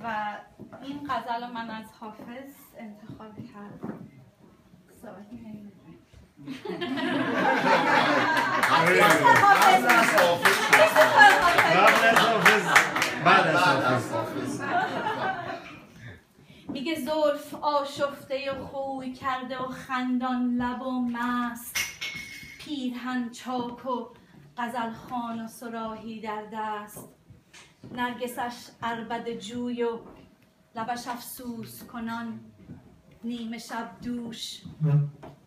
و این غزل رو من از حافظ انتخاب کردم. میگه زلف آشفته و خوی کرده و خندان لب و مست، پیرهن چاک و غزلخوان و صراحی در دست، نرگسش عربده جوی و لبش افسوس کنان، نیمه شب دوش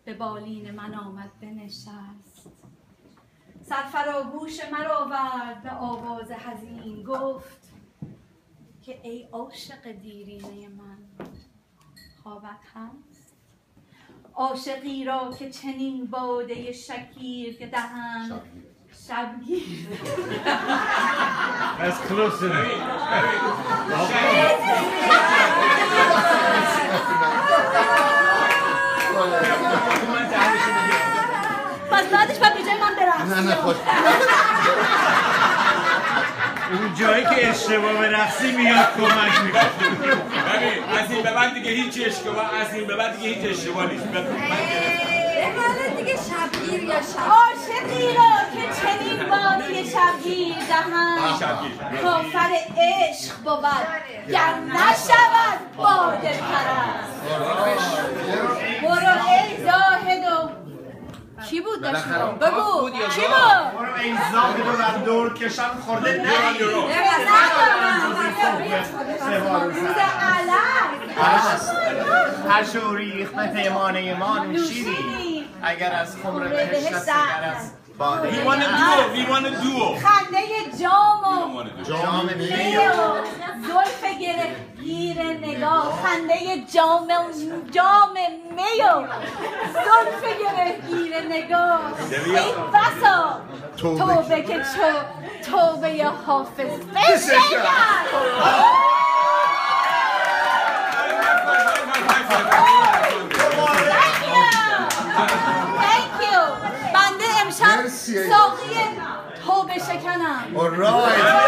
به بالین من آمد بنشست. سرفراگوش مرا آورد به آواز حزین، گفت که ای عاشق دیرینه من خوابت هست؟ عاشقی را که چنین باده شکیر که دهند شبگیر. That's close enough. پس بعدش باید به جای من برقصی. نه خود اون جایی که اشتباه به رقصی میاد کمک میکنه. ببین از این به بعد دیگه هیچ اشتباه، از این به بعد دیگه هیچ اشتباه نیست. حالا دیگه شبگیر یا شب عاشقی را که چنین بادی شبگیر دهند کافر عشق بود گر نشود باده پرست. برو ای زاهد و کی بود داشت بگو کی بود؟ برو ای زاهد و من دور کشم خورده نه روز علم هر شو ریخت به پیمانه ما نوشیدی، اگر از خمر بهشت است اگر از باده. We want a duo. خنده جام و جام می زلف گرهگیر نگاه، خنده جام می و زلف گرهگیر نگاه. ای بسا توبه که توبه ی حافظ بشکن. Thank you. بنده امشب ساقی توبه شکنم. alright